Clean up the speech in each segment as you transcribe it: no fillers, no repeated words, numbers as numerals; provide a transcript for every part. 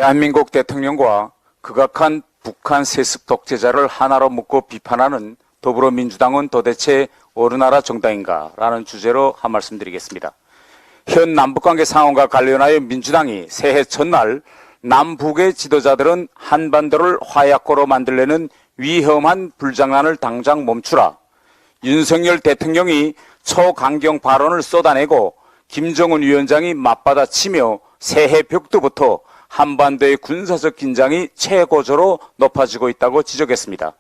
대한민국 대통령과 극악한 북한 세습 독재자를 하나로 묶고 비판하는 더불어민주당은 도대체 어느 나라 정당인가? 라는 주제로 한 말씀 드리겠습니다. 현 남북관계 상황과 관련하여 민주당이 새해 첫날 남북의 지도자들은 한반도를 화약고로 만들려는 위험한 불장난을 당장 멈추라. 윤석열 대통령이 초강경 발언을 쏟아내고 김정은 위원장이 맞받아치며 새해 벽두부터 한반도의 군사적 긴장이 최고조로 높아지고 있다고 지적했습니다.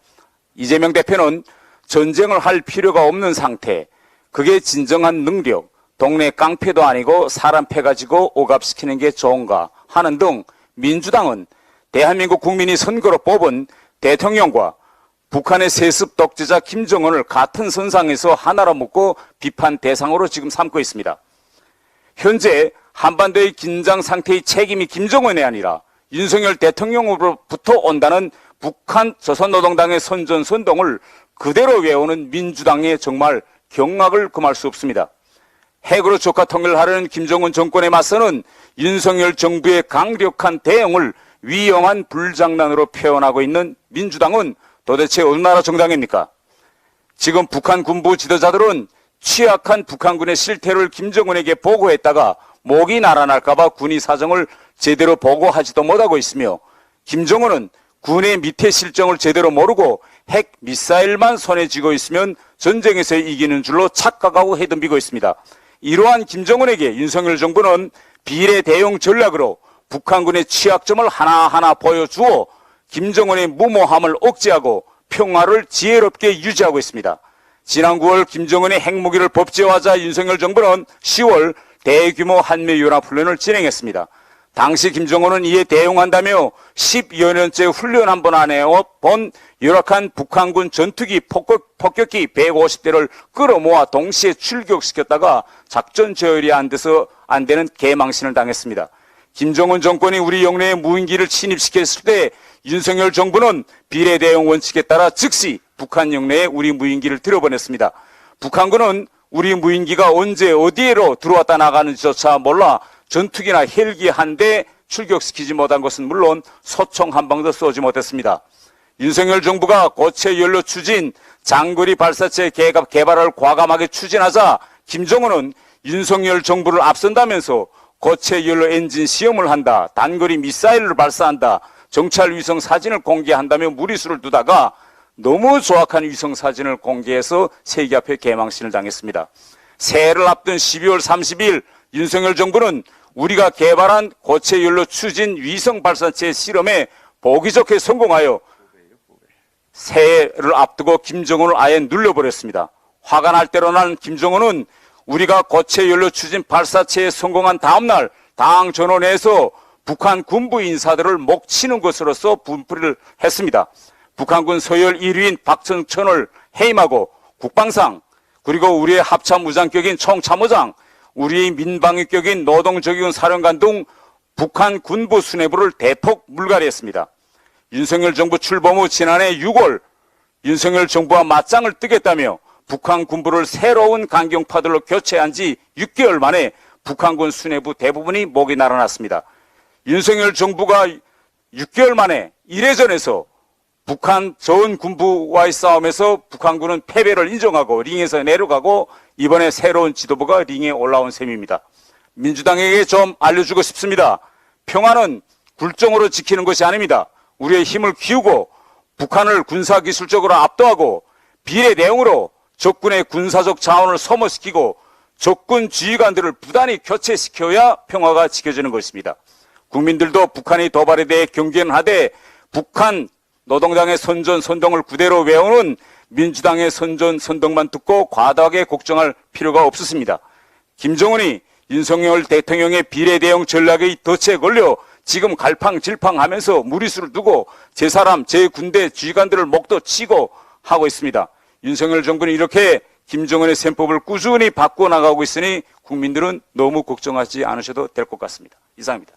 이재명 대표는 전쟁을 할 필요가 없는 상태, 그게 진정한 능력, 동네 깡패도 아니고 사람 패 가지고 억압시키는 게 좋은가 하는 등 민주당은 대한민국 국민이 선거로 뽑은 대통령과 북한의 세습 독재자 김정은을 같은 선상에서 하나로 묶고 비판 대상으로 지금 삼고 있습니다. 현재 한반도의 긴장 상태의 책임이 김정은이 아니라 윤석열 대통령으로부터 온다는 북한 조선노동당의 선전선동을 그대로 외우는 민주당의 정말 경악을 금할 수 없습니다. 핵으로 조카 통일을 하려는 김정은 정권에 맞서는 윤석열 정부의 강력한 대응을 위험한 불장난으로 표현하고 있는 민주당은 도대체 어느 나라 정당입니까? 지금 북한 군부 지도자들은 취약한 북한군의 실태를 김정은에게 보고했다가 목이 날아날까봐 군의 사정을 제대로 보고하지도 못하고 있으며, 김정은은 군의 밑에 실정을 제대로 모르고 핵 미사일만 손에 쥐고 있으면 전쟁에서 이기는 줄로 착각하고 해덤비고 있습니다. 이러한 김정은에게 윤석열 정부는 비례 대응 전략으로 북한군의 취약점을 하나하나 보여주어 김정은의 무모함을 억제하고 평화를 지혜롭게 유지하고 있습니다. 지난 9월 김정은의 핵무기를 법제화하자 윤석열 정부는 10월 대규모 한미연합훈련을 진행했습니다. 당시 김정은은 이에 대응한다며 10여 년째 훈련 한 번 안 해본 열악한 북한군 전투기 폭격기 150대를 끌어모아 동시에 출격시켰다가 작전 조율이 안 되는 개망신을 당했습니다. 김정은 정권이 우리 영내에 무인기를 침입시켰을 때 윤석열 정부는 비례 대응 원칙에 따라 즉시 북한 영내에 우리 무인기를 들여보냈습니다. 북한군은 우리 무인기가 언제 어디로 들어왔다 나가는지조차 몰라 전투기나 헬기 한 대 출격시키지 못한 것은 물론 소총 한 방도 쏘지 못했습니다. 윤석열 정부가 고체 연료 추진, 장거리 발사체 개발을 과감하게 추진하자 김정은은 윤석열 정부를 앞선다면서 고체 연료 엔진 시험을 한다, 단거리 미사일을 발사한다, 정찰 위성 사진을 공개한다며 무리수를 두다가 너무 조악한 위성 사진을 공개해서 세계 앞에 개망신을 당했습니다. 새해를 앞둔 12월 30일 윤석열 정부는 우리가 개발한 고체 연료 추진 위성 발사체 실험에 보기 좋게 성공하여 새해를 앞두고 김정은을 아예 눌러버렸습니다. 화가 날 대로 난 김정은은 우리가 고체 연료 추진 발사체에 성공한 다음날 당 전원에서 북한 군부 인사들을 목치는 것으로서 분풀이를 했습니다. 북한군 서열 1위인 박정천을 해임하고 국방상, 그리고 우리의 합참무장격인 총참모장, 우리의 민방위격인 노동조기군 사령관 등 북한 군부 수뇌부를 대폭 물갈이했습니다. 윤석열 정부 출범 후 지난해 6월 윤석열 정부와 맞짱을 뜨겠다며 북한 군부를 새로운 강경파들로 교체한 지 6개월 만에 북한군 수뇌부 대부분이 목이 날아났습니다. 윤석열 정부가 6개월 만에 이래전에서 북한 전 군부와의 싸움에서 북한군은 패배를 인정하고 링에서 내려가고 이번에 새로운 지도부가 링에 올라온 셈입니다. 민주당에게 좀 알려주고 싶습니다. 평화는 굴종으로 지키는 것이 아닙니다. 우리의 힘을 키우고 북한을 군사기술적으로 압도하고 비례 대응으로 적군의 군사적 자원을 소모시키고 적군 지휘관들을 부단히 교체시켜야 평화가 지켜지는 것입니다. 국민들도 북한의 도발에 대해 경계는 하되 북한 노동당의 선전선동을 그대로 외우는 민주당의 선전선동만 듣고 과도하게 걱정할 필요가 없었습니다. 김정은이 윤석열 대통령의 비례 대응 전략의 덫에 걸려 지금 갈팡질팡하면서 무리수를 두고 제 사람, 제 군대 지휘관들을 목도 치고 하고 있습니다. 윤석열 정부는 이렇게 김정은의 셈법을 꾸준히 바꿔나가고 있으니 국민들은 너무 걱정하지 않으셔도 될 것 같습니다. 이상입니다.